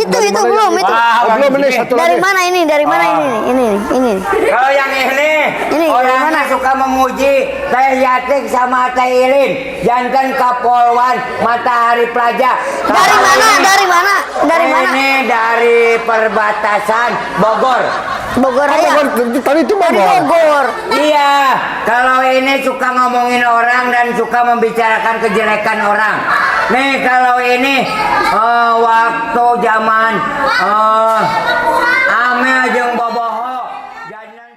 Itu belum itu. Belum ini satu lagi. Dari mana ini? Dari mana ini? Kalau yang ini orangnya suka memuji Teh Yatik sama Teh Ilin, jantan Kapolwan Matahari Plaza. Dari mana? Ini dari perbatasan Bogor. Bogor Raya. Tadi itu Dari Bogor. Bogor. Iya, kalau ini suka ngomongin orang dan suka membicarakan kejelekan orang. Nih kalau ini waktu zaman ame jeung boboho jajan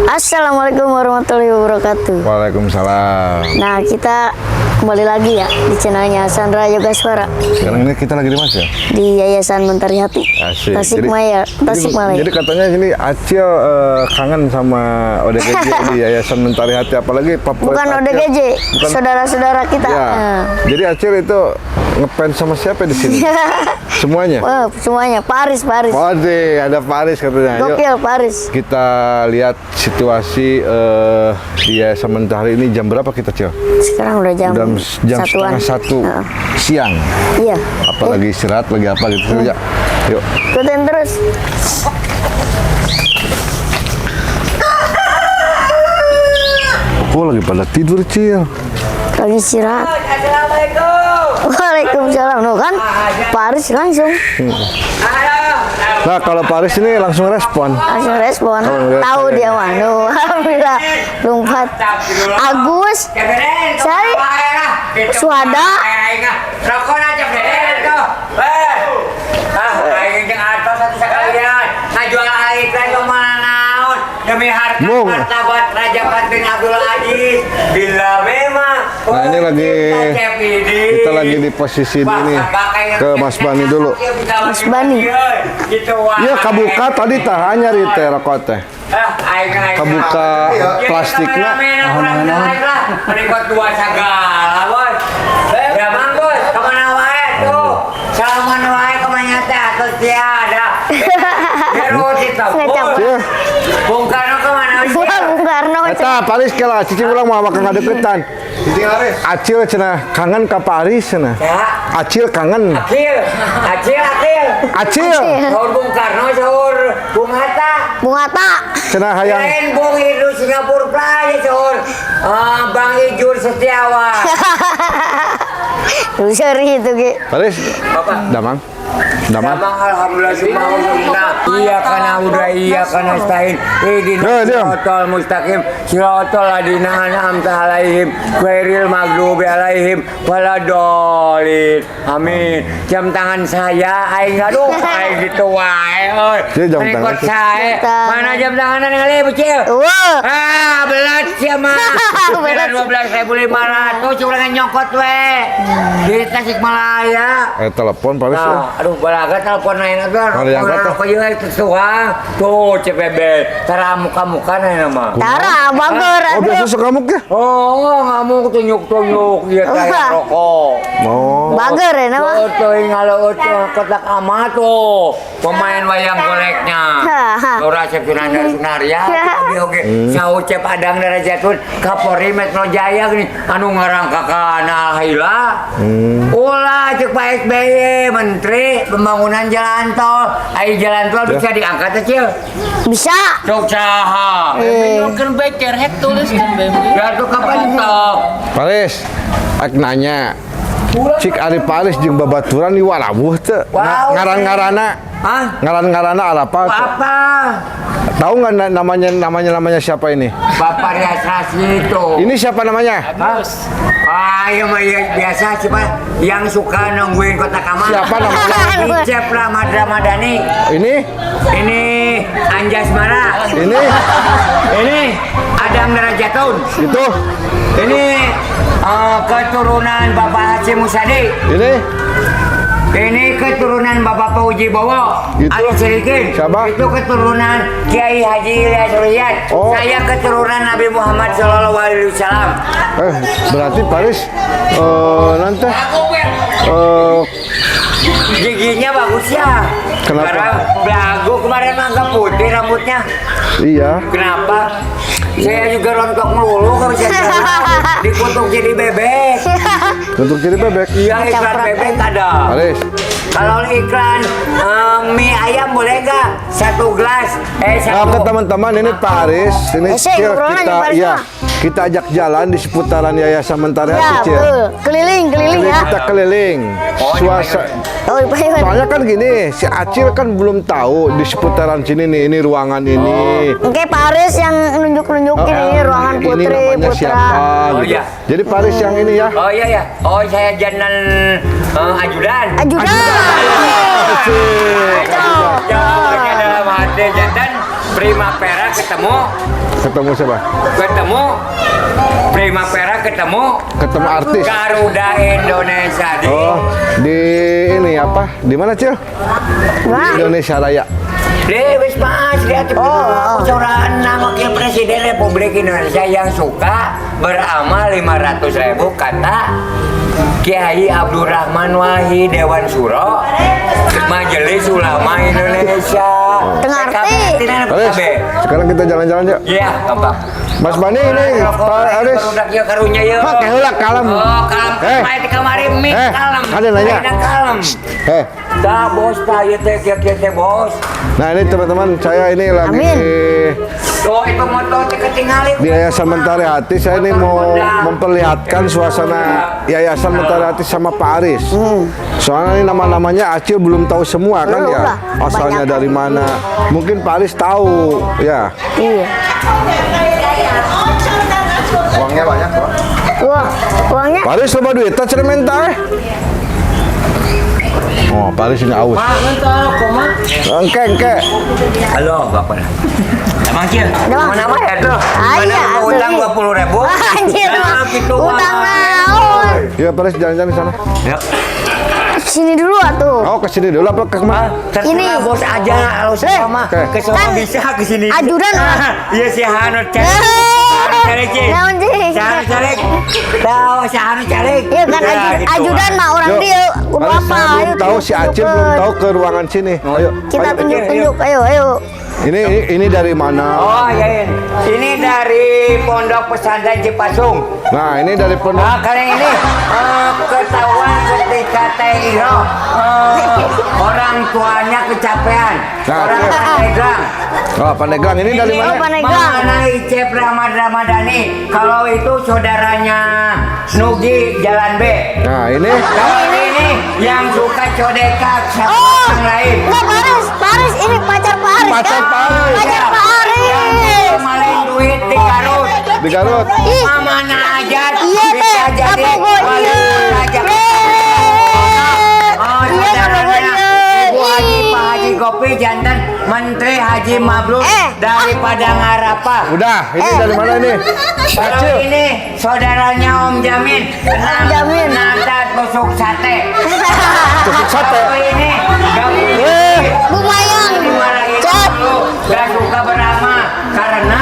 Assalamualaikum warahmatullahi wabarakatuh. Waalaikumsalam. Nah, kita kembali lagi ya di channelnya Sandra Yogaswara Sekarang ini kita lagi di mana ya? di Yayasan Mentari Hati, Asik. Tasikmalaya. Jadi katanya ini Acil kangen sama ODGJ di Yayasan Mentari Hati, apalagi favorit Bukan Acil. ODGJ, Bukan. saudara-saudara kita. Ya. Jadi Acil itu ngefans sama siapa di sini? Semuanya. Wah, semuanya Paris. Oh deh, ada Paris katanya. Yuk Gokil Paris. kita lihat situasi di Yayasan Mentari ini jam berapa kita, Cil? Sekarang udah jam Jam satuan. setengah satu Heeh. siang. Iya. Apalagi istirahat, lagi apa gitu. Ya. Yuk. Ikutin terus. Oh, lagi pada tidur, Cil. Lagi istirahat. Assalamualaikum. Waalaikumsalam. Nuh kan Paris langsung Nah, kalau Paris ini langsung respon. respon. enggak, Tahu saya- dia mah. Nuh, alhamdulillah. Lumpat. Agus. Saya Suhada. Rokok aja beden tuh. Aing jeung atos satu sekalian. Ngajual iklan ke mana naon demi harta Bung. martabat Raja Fatin Abdul Aziz. Bila memang Nah, ini lagi kita lagi di posisi ini ke Mas Bani dulu. Mas Bani. Iya, kabuka tadi tah nyari teh rokok teh. Kebuka plastiknya. Menikot dua segala, bos. Ya, Bang, bos. Kemana wae tuh? Salaman wae kemana teh? Atus tiada. Terus itu, bos. Iya. Bung Karno kemana? Bung Karno. Eta Paris kela cici ulang mah makan ngadeukeutan. Acil cenah kangen ka Paris cenah. Ya. Acil kangen. Acil. Acil Sahur Bung Karno, sahur Bung Hatta. Bung Hatta. cenah hayang. Kirain Bung Idu Singapura Playa, sahur Bang Ijur Setiawan. Lu seri itu, Ki. Paris. Damang. Damang alhamdulillah summa iya kana udah iya kana stain Ya, diam. siratal mustaqim siratal ladina an'amta alaihim ghairil maghdubi alaihim waladhdallin amin. Jam tangan saya aing aduh aing gitu wae euy. Dia jam Rekod tangan. sae mana jam tanganan ngali beucil. Wah. Belat sih mah. Belat. 12.500 curangan nyokot we. Di Tasikmalaya. Telepon Paris. Nah, aduh balaga telepon lain tuh. Ada yang angkat, Aku juga itu suang. Tuh CPB. Tara muka-muka nih nama. Tara, bager. Oh, biasa suka muk ya? Oh, kamu tunjuk-tunjuk dia kayak rokok. Oh. Bager ya nama. Tuh ngalo kotak amat tuh. Pemain wayang goleknya. Laura Septian dari Sunaria. Oke. Sau Cep Adang dari Jatun. Kapolri Metro Jaya gini. Anu ngarang kakana Haila. Ulah cek Pak SBY Menteri Pembangunan Jalan Tol. Ai jalan tol bisa diangkat kecil. Bisa. Cok saha. Kan beker hek tuliskan bembi. Ya tuh kapan tok? Paris. Ak nanya. Cik Ari Paris jeung babaturan di Warawuh teu. Wow. Ngaran-ngarana. Hah? Ngaran-ngaranna apa? Apa? Tahu nggak namanya siapa ini? Bapak Rias Rasmi itu. Ini siapa namanya? Agus. Iya mah ya, biasa sih Pak yang suka nungguin kotak amal. Siapa namanya? Icep Ramadani. Ini? Ini Anjas Mara. Ini Adam Derajatun. Itu? Ini keturunan Bapak Haji Musadi. Ini? Ini keturunan Bapak Pauji Bowo. Itu? Anu Sirikin. Siapa? Itu keturunan Kiai Haji Ilyas Riyad. Oh. Saya keturunan Nabi Muhammad Shallallahu Alaihi Wasallam. Berarti Paris nanti Giginya bagus ya. Kenapa? Karena belagu kemarin agak putih rambutnya. iya. Kenapa? Saya juga rontok melulu kalau saya dikutuk jadi bebek. Untuk jadi bebek. Iya, iklan bebek ada. Paris. Kalau iklan mie ayam boleh nggak? Satu gelas. Nah, ke teman-teman ini Paris, ini Sih, Cil, obrolan kita di Paris ya mah. kita ajak jalan di seputaran Yayasan Mentari Ya, Hati, Cil. betul. Keliling Jadi ya. kita keliling. Suasana. Oh, Pak. Soalnya kan gini, si Acil kan belum tahu di seputaran sini nih, ini ruangan ini. Oke, Pak Aris yang nunjuk-nunjukin ini ruangan Ini putri, namanya putra. siapa? Oh, gitu. iya. Jadi Paris yang ini ya. Oh iya ya. Oh saya jalan ajudan. Ajudan. Jawabannya dalam hati jantan Primavera ketemu Ketemu siapa? Primavera ketemu Artis. Garuda Indonesia di Di ini apa? Di mana, Cil? Di Indonesia Raya. Wis Mas, lihat kecoran nama Wakil Presiden Republik Indonesia yang suka beramal 500.000 kata Kiai Abdurrahman Wahid Dewan Suro Majelis Ulama Indonesia. Tengah arti. Aris, sekarang kita jalan-jalan yuk. Iya, gampang. Mas Bani ini, Pak Aris. Barudak ya karunya ya. Pakai heula kalem. Oh, kalem. Eh. Main di kamari mik Eh, kalem. ada nanya. Ayeuna kalem. Dah bos, dah ya teh kieu bos. Nah ini teman-teman, saya ini lagi Amin. Oh, itu motor teh ketinggalan. di Yayasan Mentari Hati. Saya ini mau memperlihatkan suasana Yayasan Mentari Hati sama Pak Aris. Soalnya ini nama-namanya Acil belum tahu semua kan Belum ya. lah, Asalnya banyak. dari mana? Mungkin Pak Aris tahu ya. Iya. Uangnya banyak kok. Wah, uangnya Pak Aris loba duit tak mentar. Oh, Pak Aris ini aus. Engke. Halo, Bapak. Emang Cil, Doang. mana mah ya tuh? Mana Aya, mau utang beli. 20.000? Anjir, Nah, gitu, utang Bang. naon? Ya Pak Aris jalan-jalan di sana. Ya. Sini dulu atuh. Oh, ke sini dulu apa ke kemana? Terserah Ini. bos aja kalau sama Oke. ke sono Kan bisa ke sini. ajudan. Iya si Hanu cari. Cari Cil. Naon, Cil? Sahanu cari. Tahu Sahanu cari. Iya kan ajudan mah orang Yuk. dia kudu Paris, apa? saya belum Ayo tahu si Acil tunjukkeun. belum tahu ke ruangan sini. Ayo. Kita ayo. tunjuk-tunjuk. Ayo. Ini dari mana? Oh iya, ini dari Pondok Pesantren Cipasung. Nah, ini dari pondok. Nah, kali ini ketahuan ketika Teh Iro orang tuanya kecapean. Nah, Orang iya. Pandeglang. Oh, Pandeglang ini dari Oh, mana? Pandeglang. Mana Icep Ramadhani. Kalau itu saudaranya Nugi Jalan B. Nah, ini Kalau ini yang suka codekak sama Oh, yang lain. enggak Paris ini pacar Pak Aris. Pacar kan? Pak Aris. Pacar Pak Aris. Malin duit di Garut. di Garut. Ih, Mana aja iya teh, bisa jadi apa wali raja. Oh, Iya, saudaranya apa Ibu Haji Pak Haji Gopi jantan Menteri Haji Mabrur daripada Ngarapa. Udah, ini dari mana ini? Kalau Acil. ini saudaranya Om Jamin, Jamin. Nanda tusuk sate. Tusuk sate. Kalau ini Bu Mayang. dimarahin Cat. dulu, gak suka beramal karena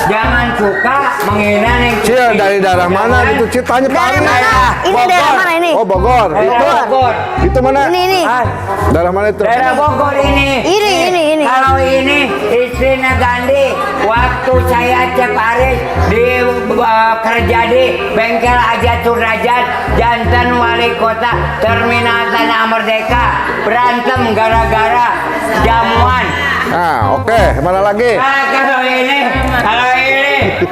jangan suka menghina nih. Cil, dari daerah mana itu? Cil, tanya Pak Daerah Aris. mana? Ini daerah mana ini? Oh, Bogor. Itu Bogor. itu mana? Ini. Ah, Daerah mana itu? daerah Bogor ini. Ini. Kalau ini istrinya Gandhi, waktu saya Cep Aris di kerja di bengkel Ajatul Rajat, jantan wali kota Terminal Tanah Merdeka, berantem gara-gara jamuan. Nah, oke. Mana lagi? Nah, kalau ini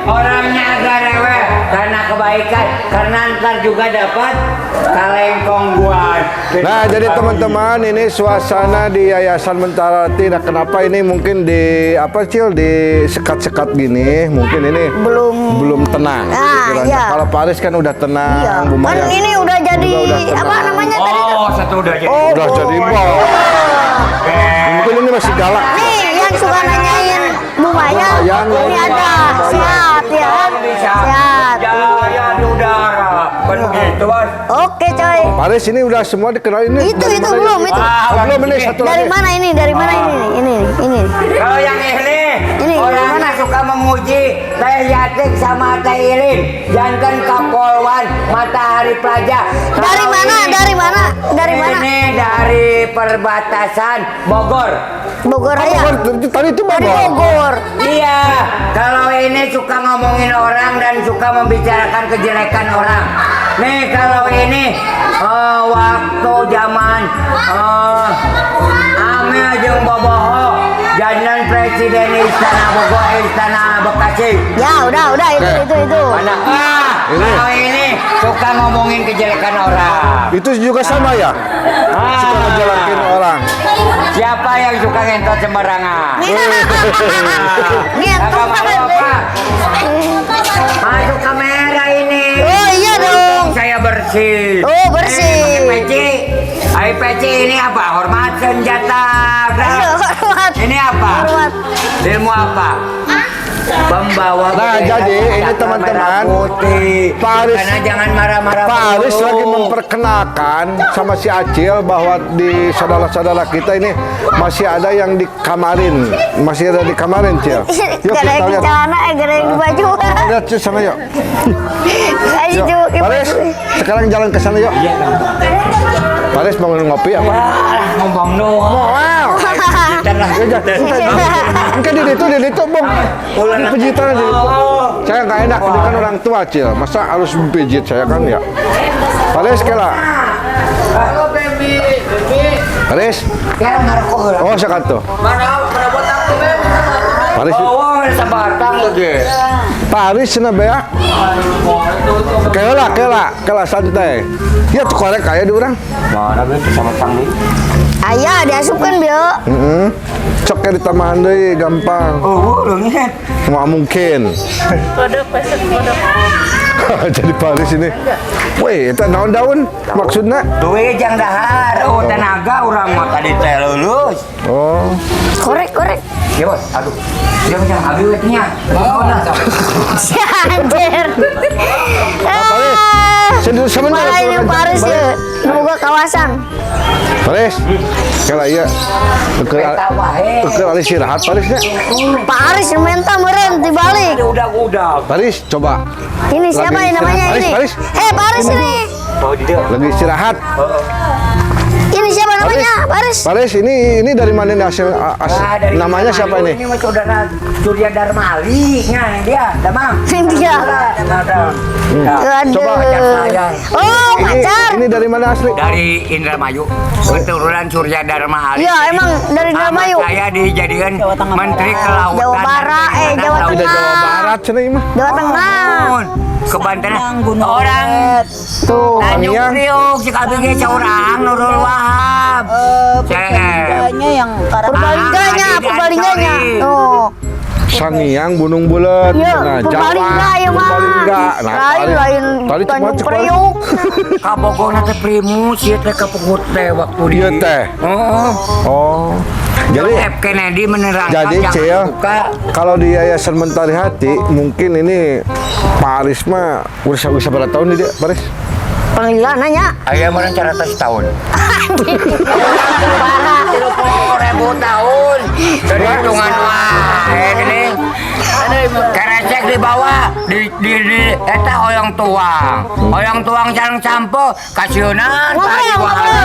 orangnya agak rewel karena kebaikan, karena ntar juga dapat kalengkong gua. Nah, jadi teman-teman, ini suasana di Yayasan Mentari Hati. Nah, kenapa ini mungkin di apa Cil, di sekat-sekat gini? Mungkin ini belum tenang. Ah, pikirannya. iya. Kalau Paris kan udah tenang, Iya. Bu Kan Mayang. ini udah jadi Udah tenang. apa namanya tadi? Oh, satu udah jadi. Udah jadi bos. Mungkin ini masih galak. Nih, yang suka nanyain Bu Mayang. Mayang, Ini ada sehat ya. Sehat. Jaya di udara. Bukan begitu, Bos. Oke coy. Paris ini udah semua dikenal ini. Itu dari mana belum ini? itu. Oh, belum ini satu Dari lagi. mana ini? Dari mana ini? Ini. Kalau yang ini Ini, orang mana? suka memuji Teh Yatik sama Teh Irin. Jangan Kapolwan Matahari Plaza. Dari Kalau mana? ini- Dari mana? Dari mana? Ini dari perbatasan Bogor. Bogor Oh, Raya. tadi itu Dari Bogor. Bogor. Iya, kalau ini suka ngomongin orang dan suka membicarakan kejelekan orang. Nih kalau ini waktu zaman Amel jeung Boboho jalan Presiden Istana Bogor, Istana Bekasi. Ya udah itu. Mana? Ini. Kalau ini suka ngomongin kejelekan orang. Itu juga sama ya? Suka ngejelekin orang. Siapa yang suka ngentot sembarangan? Ngentot Agak malu apa? Masuk kamera ini. Oh iya dong. Saya bersih. Oh, bersih. Pakai peci. Ayo peci ini apa? Hormat senjata. Ayo, hormat. Ini apa? Hormat. Ilmu apa? Pembawa Nah, bendera jadi ini pusaka teman-teman, merah putih. Pak Aris- Karena jangan marah-marah. Pak Aris dulu. lagi memperkenalkan sama si Acil bahwa di saudara-saudara kita ini masih ada yang di kamarin. Masih ada di kamarin, Cil. Yuk Gak ada kita yang di lihat. celana, gak ada yang di baju. Lihat Cil sana yuk. Ayo Yuk. Cuk, Pak Aris, sekarang jalan ke sana yuk. Pak Aris mau ngopi apa? Ngomong doang. Wow. Mungkin di itu, Bang. Pijitan aja. Saya nggak enak, ini kan orang tua, Cil. Masa harus pijit saya kan ya? Paris kela. Halo baby. Paris. Sekarang ngerokok lah. Oh, sekat tuh. Mana buat aku baby? Paris. Oh, sabatang lagi. Paris cenah beak. Kela santai. Ya tuh korek kayak di orang. Mana baby sama tanggi? Ayah diasupkan Bio. Cok kayak di tambahan deui gampang. Oh, lengit. Nggak mungkin. Kodok, pesek kodok. Jadi Paris ini. Weh, itu daun-daun maksudnya. Duit yang dahar. Oh, tenaga orang mah tadi teh lulus. Oh. Korek. Ya bos, aduh. Dia macam habis duitnya. Oh, nah. Anjir. Paris. Sendiri sebentar. Malah ini Paris ya. Semoga kawasan. Paris. Kela iya. Peta wae. Tuker alis istirahat Parisnya. Paris minta meren dibalik. Udah. Paris, coba. Ini siapa Lagi yang namanya istirahat. ini? Paris. Paris ini. Oh, di dia. Lagi istirahat. Ini siapa namanya? Paris. Paris ini dari mana nih hasil Dari namanya siapa Mayu. ini? Ini mah saudara Surya Darmali. Nah, dia, Damang. Dia. Aduh. Coba. Oh, pacar. Ini dari mana asli? Dari Indramayu, keturunan Surya Dharma Ali. Iya, emang dari Sama Indramayu. saya dijadikan Menteri Kelautan. Jawa Barat, dan Jawa Perikanan Tidak Tengah. Jawa Barat cina mah. Jawa Tengah. Laut. Kebanten orang Tuh. Tanjung Aniang. Priok, Cikabung ge orang Nurul Wahab. Perbandingannya yang Purbalinganya. Tuh. Sangiang Gunung Bulet. Iya, Purbalingga ya mah. Purbalingga. Lain tadi cuma Tanjung sekolah. Priok. Kabogona teh primus, ieu teh kepegut teh waktu Iya di. teh. Heeh. Oh. John Jadi F. Kennedy menerangkan Jadi jangan Cil, buka. kalau di Yayasan Mentari Hati, mungkin ini Pak Aris mah udah berapa tahun nih dia, Paris? Panggilan nanya. Aya meureun cara setahun. Parah. 30.000 tahun. Dari hitungan wae gini. Kerecek di bawah di eta oyong tuang sareng campo kasieunaan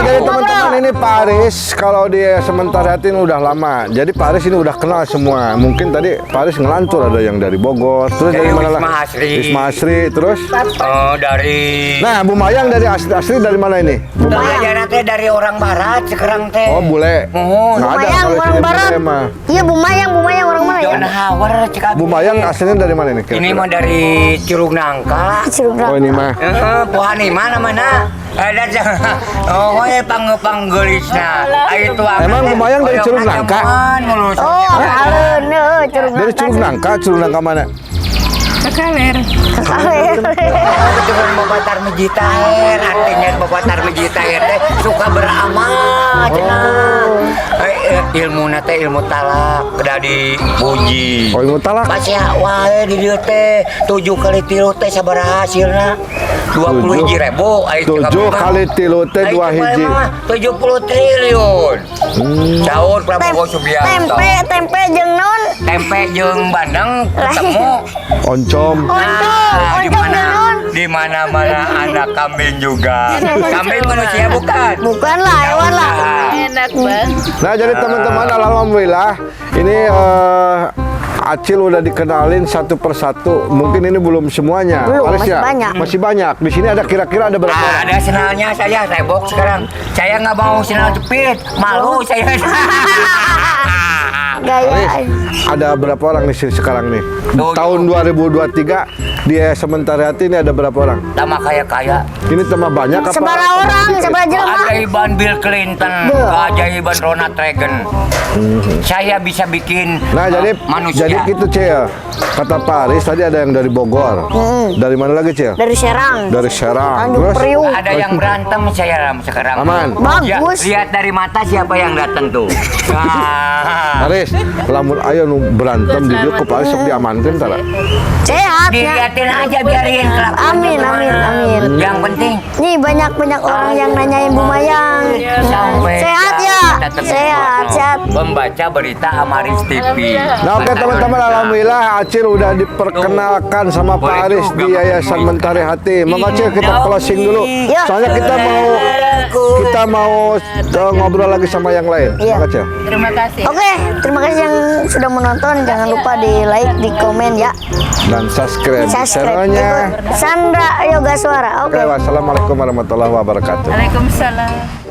Jadi teman-teman ini Pak Aris kalau di Sementara Hati ini udah lama. Jadi Pak Aris ini udah kenal semua. Mungkin tadi Pak Aris ngelantur ada yang dari Bogor, terus dari mana Wisma lah? Asri. Wisma Asri, terus. Dari Nah, Bu Mayang dari asli dari mana ini? Mayang teh dari orang barat sekarang teh. Oh, bule. Oh, Nggak ada Bumayang kalau orang sini barat. bule mah. Iya, Bumayang orang mana ya? John Howard cekap. Bu Mayang aslinya dari mana ini? Ini kira-kira? mah dari Curug Nangka. Cirugna. Oh, ini mah. Pohani mana ada jangan. Oh, ya panggelisna. Itu Emang lumayan dari Curug Nangka? Oh, alun, Cirugna. Dari Curug Nangka mana? Kakaler. Cuman babatar mejitaer, artinya babatar mejitaer teh suka beramal cenah. Ilmu teh ilmu talak udah dipuji. Oh, ilmu talak. Masih wae di dieu teh 7 kali 3 teh sabaraha hasilna. 20.000. 7 kali 3 teh 2 hiji. 70 triliun. Saur Prabowo Subianto. Tempe jeung non. Tempe jeung bandeng ketemu. Oncom. Di oncom mana? dengan. Di mana-mana ada kambing juga. Kambing manusia bukan? Bukan lah, hewan lah. Enak banget. Nah, jadi teman-teman alhamdulillah ini Acil udah dikenalin satu persatu. Mungkin ini belum semuanya. Belum, Alis masih ya? banyak. Masih banyak. Di sini ada kira-kira ada berapa orang? Ada senalnya saya box sekarang. Saya nggak mau senal jepit, malu saya. Gaya. Alis, ada berapa orang nih sekarang nih? Tujuh. Tahun 2023 di Sementara Hati ini ada berapa orang? Tambah kaya. Ini tambah banyak apa? Sebara orang, sebara jelema. Keajaiban Bill Clinton, Duh. keajaiban Ronald Reagan. Saya bisa bikin Nah, manusia. jadi gitu, Cil. Kata Pak Aris tadi ada yang dari Bogor. Dari mana lagi, Cil? Dari Serang. Dari Serang. Tanjung Terus? Priuk. Ada yang berantem saya Ram sekarang. Aman. Ya, Bagus. lihat dari mata siapa yang datang tuh. Nah, Aris, lamun ayo nu berantem di dieu ku Pak Aris sok diamankeun tara. Sehat ya. dilihatin aja biarin kelakuan. Amin, amin, amin. Yang penting Nih banyak orang yang nanyain Bu Mayang. sampai Sehat ya? kita ketemu. Sehat. Membaca berita Amaris TV. Nah, oke teman-teman, alhamdulillah Acil udah diperkenalkan sama Pak Aris di Yayasan Mentari Hati. Maka Acil kita closing dulu. Ya. Soalnya kita mau ngobrol lagi sama yang lain. Iya. Maka Acil. Terima kasih. Oke, terima kasih yang sudah menonton. Jangan lupa di like, di komen ya. Dan subscribe channelnya. Sandra Yoga Suara. Oke. Oke, wassalamualaikum warahmatullahi wabarakatuh. Waalaikumsalam.